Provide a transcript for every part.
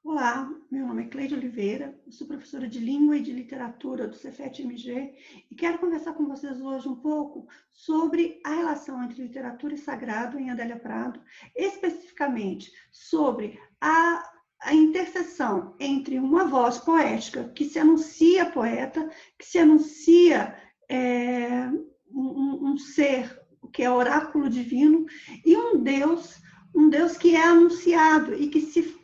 Olá, meu nome é Cleide Oliveira, eu sou professora de Língua e de Literatura do Cefet-MG e quero conversar com vocês hoje um pouco sobre a relação entre literatura e sagrado em Adélia Prado, especificamente sobre a interseção entre uma voz poética que se anuncia poeta, que se anuncia um ser que é oráculo divino, e um Deus que é anunciado e que se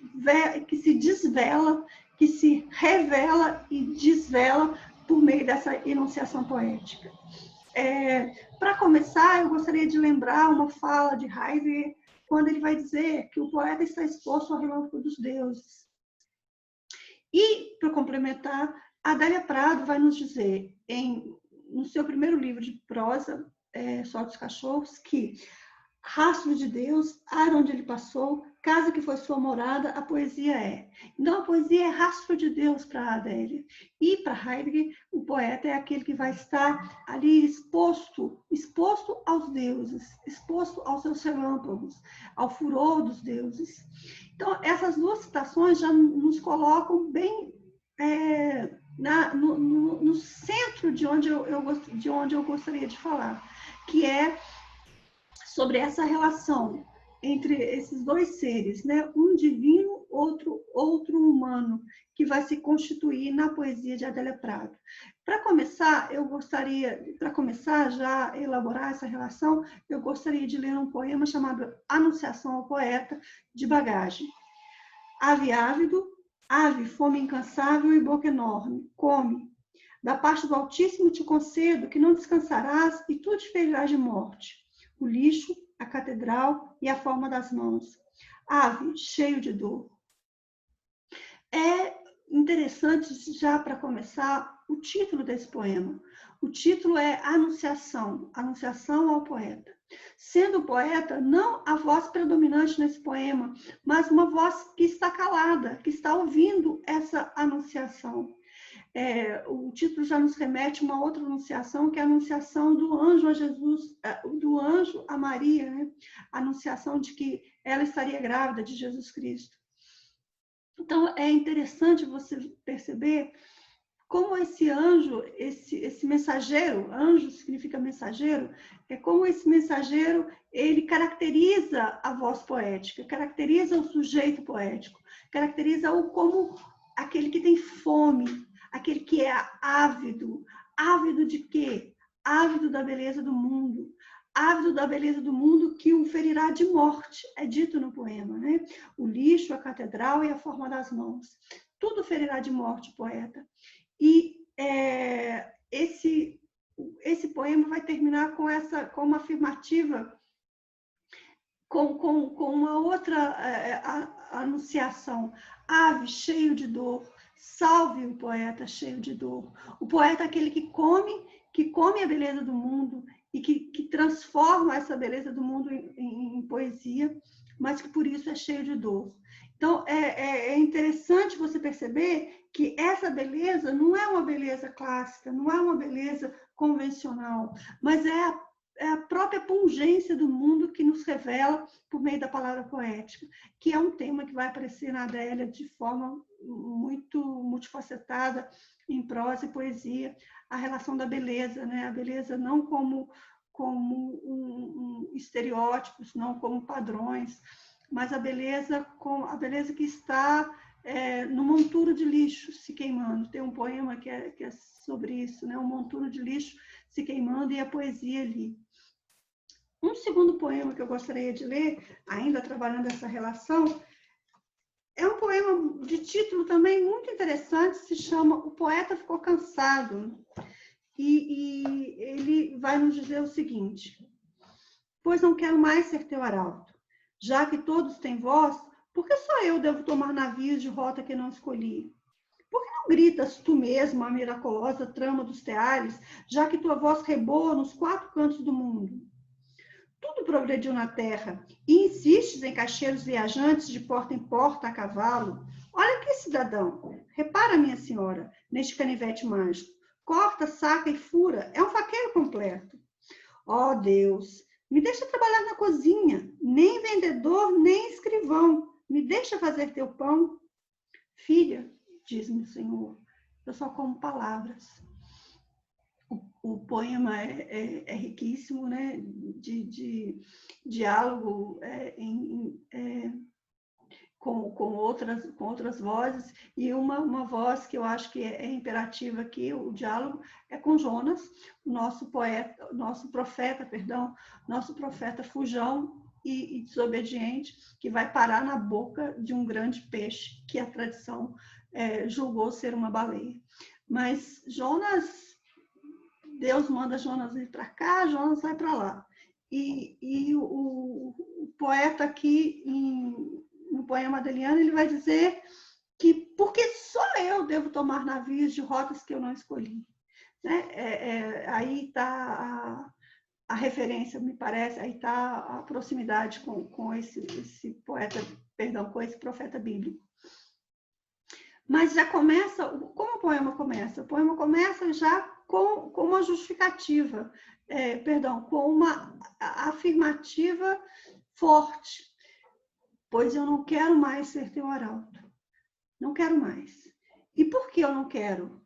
desvela, que se revela e desvela por meio dessa enunciação poética. Para começar, eu gostaria de lembrar uma fala de Heidegger, quando ele vai dizer que o poeta está exposto ao relâmpago dos deuses. E, para complementar, Adélia Prado vai nos dizer, no seu primeiro livro de prosa, Só dos Cachorros, que rastro de Deus, ar onde ele passou, casa que foi sua morada, a poesia é. Então, a poesia é rastro de Deus para Adélia. E para Heidegger, o poeta é aquele que vai estar ali exposto aos deuses, exposto aos seus relâmpagos, ao furor dos deuses. Então, essas duas citações já nos colocam bem no centro de onde eu gostaria de falar, que é sobre essa relação entre esses dois seres, né? Um divino, outro humano, que vai se constituir na poesia de Adélia Prado. Para começar já a elaborar essa relação, eu gostaria de ler um poema chamado Anunciação ao Poeta, de Bagagem. Ave ávido, ave, fome incansável e boca enorme, come. Da parte do Altíssimo te concedo que não descansarás e tu te ferirás de morte. O lixo, a catedral e a forma das mãos. Ave, cheio de dor. É interessante, já para começar, o título desse poema. O título é Anunciação, Anunciação ao Poeta. Sendo o poeta não a voz predominante nesse poema, mas uma voz que está calada, que está ouvindo essa anunciação. O título já nos remete a uma outra anunciação, que é a anunciação do anjo a Jesus, do anjo a Maria, né? A anunciação de que ela estaria grávida de Jesus Cristo. Então, é interessante você perceber como esse anjo, esse mensageiro, anjo significa mensageiro, como esse mensageiro, ele caracteriza a voz poética, caracteriza o sujeito poético, caracteriza-o como aquele que tem fome, aquele que é ávido. Ávido de quê? Ávido da beleza do mundo. Ávido da beleza do mundo que o ferirá de morte, é dito no poema, né? O lixo, a catedral e a forma das mãos. Tudo ferirá de morte, poeta. E esse poema vai terminar com uma afirmativa, com uma outra anunciação. Ave, cheio de dor, salve o poeta cheio de dor. O poeta é aquele que come a beleza do mundo e que transforma essa beleza do mundo em poesia, mas que por isso é cheio de dor. Então, é interessante você perceber que essa beleza não é uma beleza clássica, não é uma beleza convencional, mas é a própria pungência do mundo que nos revela por meio da palavra poética, que é um tema que vai aparecer na Adélia de forma muito multifacetada em prosa e poesia, a relação da beleza, né? A beleza não como estereótipos, não como padrões, mas a beleza que está no monturo de lixo se queimando. Tem um poema que é sobre isso, né? Um monturo de lixo se queimando e a poesia ali. Um segundo poema que eu gostaria de ler, ainda trabalhando essa relação, é um poema de título também muito interessante, se chama O Poeta Ficou Cansado. E ele vai nos dizer o seguinte: pois não quero mais ser teu arauto, já que todos têm voz, por que só eu devo tomar navios de rota que não escolhi? Por que não gritas tu mesmo a miraculosa trama dos teares, já que tua voz reboa nos quatro cantos do mundo? Tudo progrediu na terra e insistes em caixeiros viajantes de porta em porta a cavalo. Olha aqui, cidadão, repara, minha senhora, neste canivete mágico. Corta, saca e fura, é um faqueiro completo. Ó Deus, me deixa trabalhar na cozinha, nem vendedor, nem escrivão, me deixa fazer teu pão. Filha, diz-me o Senhor, eu só como palavras. O poema é riquíssimo, né? de diálogo com outras vozes, e uma voz que eu acho que é imperativa aqui, o diálogo, é com Jonas, nosso profeta fujão e desobediente, que vai parar na boca de um grande peixe, que a tradição julgou ser uma baleia. Mas Deus manda Jonas ir para cá, Jonas vai para lá. E o poeta aqui, no poema Adeliano, ele vai dizer que porque só eu devo tomar navios de rotas que eu não escolhi. Né? Aí está a referência, me parece, aí está a proximidade com esse poeta, perdão, com esse profeta bíblico. Mas já começa, como o poema começa? O poema começa já com uma justificativa, com uma afirmativa forte. Pois eu não quero mais ser teu arauto. Não quero mais. E por que eu não quero?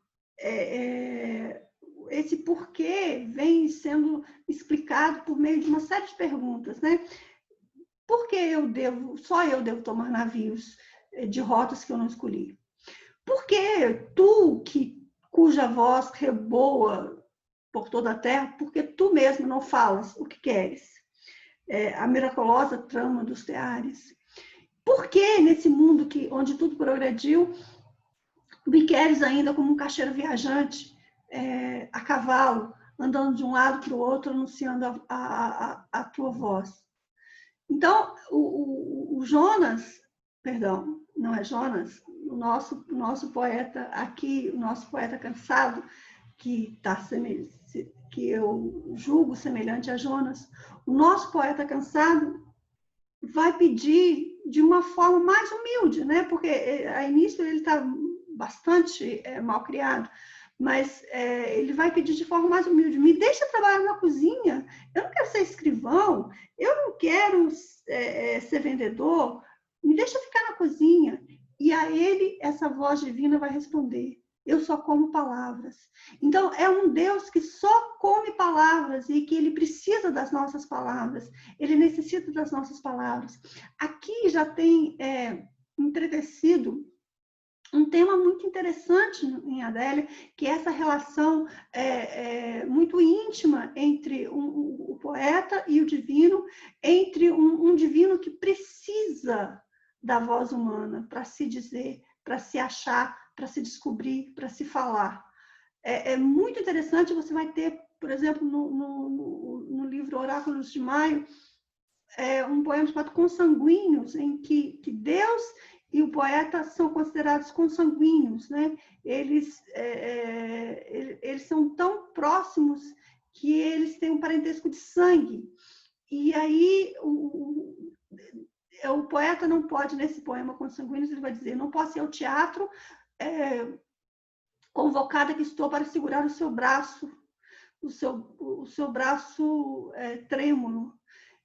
Esse porquê vem sendo explicado por meio de uma série de perguntas, né? Por que só eu devo tomar navios de rotas que eu não escolhi? Por que tu, cuja voz reboa por toda a terra, porque tu mesmo não falas o que queres? A miraculosa trama dos teares. Por que nesse mundo onde tudo progrediu, me queres ainda como um caixeiro viajante, a cavalo, andando de um lado para o outro, anunciando a tua voz? Então, o Jonas, perdão, não é Jonas, o nosso poeta aqui, o nosso poeta cansado, que eu julgo semelhante a Jonas, o nosso poeta cansado vai pedir de uma forma mais humilde, né? Porque a início ele está bastante mal criado, mas ele vai pedir de forma mais humilde: me deixa trabalhar na cozinha, eu não quero ser escrivão, eu não quero ser vendedor, me deixa ficar na cozinha. E a ele, essa voz divina vai responder: eu só como palavras. Então, é um Deus que só come palavras e que ele precisa das nossas palavras. Ele necessita das nossas palavras. Aqui já tem entretecido um tema muito interessante em Adélia, que é essa relação muito íntima entre o poeta e o divino, entre um divino que precisa da voz humana para se dizer, para se achar, para se descobrir, para se falar. É muito interessante, você vai ter, por exemplo, no livro Oráculos de Maio, um poema chamado Consanguíneos, em que Deus e o poeta são considerados consanguíneos, né? Eles são tão próximos que eles têm um parentesco de sangue. E aí o poeta não pode, nesse poema Consanguíneos, ele vai dizer: não posso ir ao teatro convocada que estou para segurar o seu braço, o seu braço trêmulo.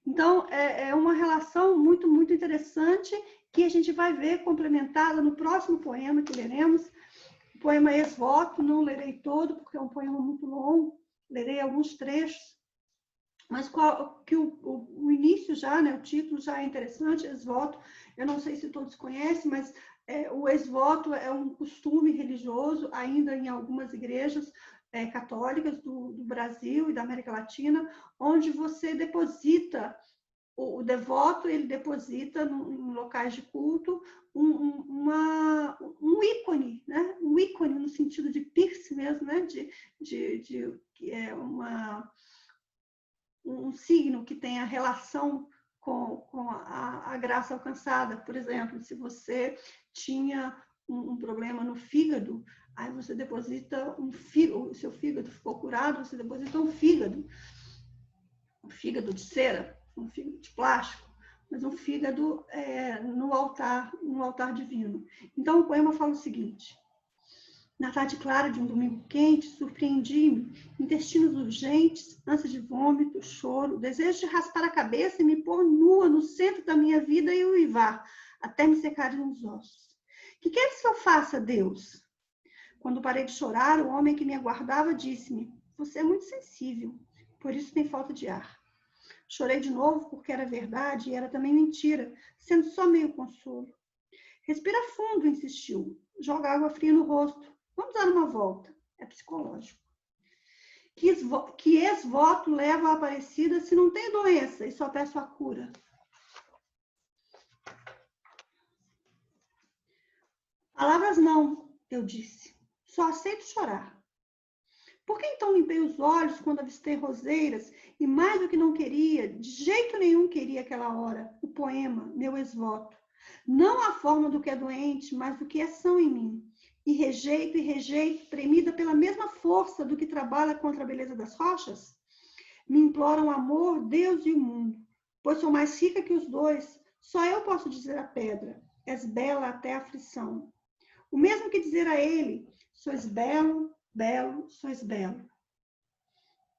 Então, é uma relação muito, muito interessante que a gente vai ver complementada no próximo poema que leremos, o poema Ex-Voto. Não lerei todo, porque é um poema muito longo, lerei alguns trechos, mas que o início já, né, o título já é interessante, Ex-Voto. Eu não sei se todos conhecem, mas o ex-voto é um costume religioso, ainda em algumas igrejas católicas do Brasil e da América Latina, onde você deposita, o devoto ele deposita em locais de culto um ícone, né? Um ícone no sentido de piercing mesmo, né? Que é um signo que tem a relação com a graça alcançada. Por exemplo, se você tinha um problema no fígado, aí você deposita o seu fígado ficou curado, você deposita um fígado de cera, um fígado de plástico, mas um fígado no altar divino. Então, o poema fala o seguinte: na tarde clara de um domingo quente, surpreendi-me, intestinos urgentes, ânsia de vômito, choro, desejo de raspar a cabeça e me pôr nua no centro da minha vida e uivar, até me secarem os ossos. Que queres que eu faça, Deus? Quando parei de chorar, o homem que me aguardava disse-me: você é muito sensível, por isso tem falta de ar. Chorei de novo porque era verdade e era também mentira, sendo só meio consolo. Respira fundo, insistiu. Joga água fria no rosto. Vamos dar uma volta. É psicológico. Que ex-voto leva a Aparecida se não tem doença e só peço a cura? Palavras não, eu disse. Só aceito chorar. Por que então limpei os olhos quando avistei roseiras e mais do que não queria, de jeito nenhum queria aquela hora, o poema, meu ex-voto. Não a forma do que é doente, mas do que é são em mim. E rejeito, tremida pela mesma força do que trabalha contra a beleza das rochas? Me imploram amor, Deus e o mundo, pois sou mais rica que os dois. Só eu posso dizer à pedra, és bela até a aflição. O mesmo que dizer a ele, sois belo, belo, sois belo.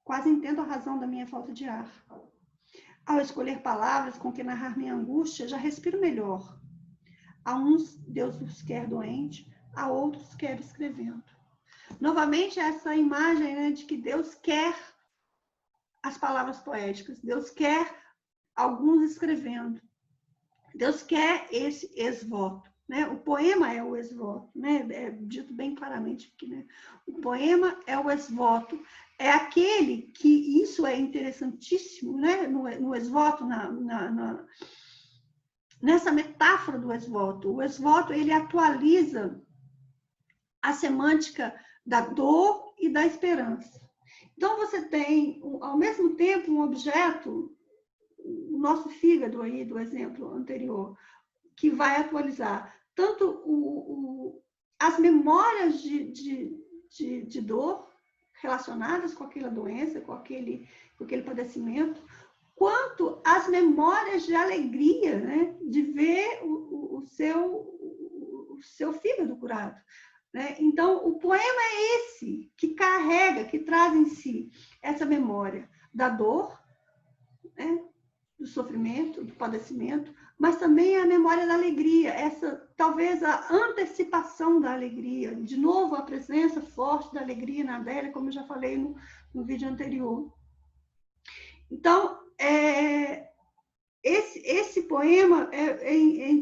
Quase entendo a razão da minha falta de ar. Ao escolher palavras com que narrar minha angústia, já respiro melhor. A uns Deus os quer doente, a outros quer escrevendo. Novamente essa imagem, né, de que Deus quer as palavras poéticas, Deus quer alguns escrevendo, Deus quer esse ex-voto. Né? O poema é o ex-voto, né? É dito bem claramente aqui, né? O poema é o ex-voto, é aquele que, isso é interessantíssimo, né? No ex-voto, nessa metáfora do ex-voto. O ex-voto, ele atualiza a semântica da dor e da esperança. Então, você tem, ao mesmo tempo, um objeto, o nosso fígado aí, do exemplo anterior, que vai atualizar tanto as memórias de dor relacionadas com aquela doença, com aquele padecimento, quanto as memórias de alegria, né? De ver o seu fígado curado. Né? Então, o poema é esse, que carrega, que traz em si essa memória da dor, né? Do sofrimento, do padecimento, mas também a memória da alegria, talvez a antecipação da alegria, de novo a presença forte da alegria na Adélia, como eu já falei no vídeo anterior. Então, esse poema,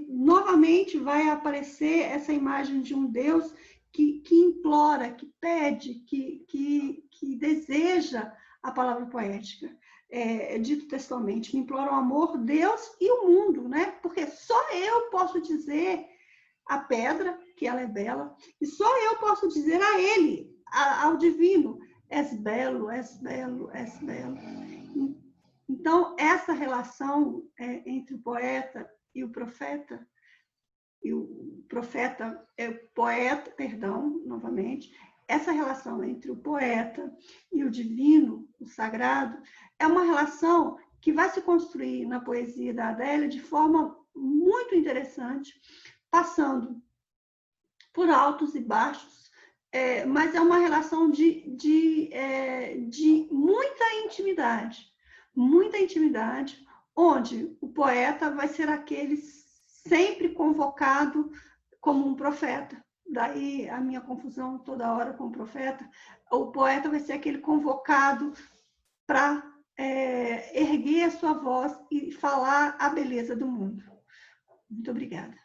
novamente vai aparecer essa imagem de um Deus que implora, que pede, que deseja a palavra poética. Dito textualmente, me implora o amor, Deus e o mundo, né? Porque só eu posso dizer à pedra que ela é bela, e só eu posso dizer a ele, ao divino, és belo, és belo, és belo. Então, essa relação entre o poeta e o profeta é o poeta, perdão, novamente, essa relação entre o poeta e o divino, o sagrado, é uma relação que vai se construir na poesia da Adélia de forma muito interessante, passando por altos e baixos, mas é uma relação de muita intimidade, onde o poeta vai ser aquele sempre convocado como um profeta. Daí a minha confusão toda hora com o profeta. O poeta vai ser aquele convocado para erguer a sua voz e falar a beleza do mundo. Muito obrigada.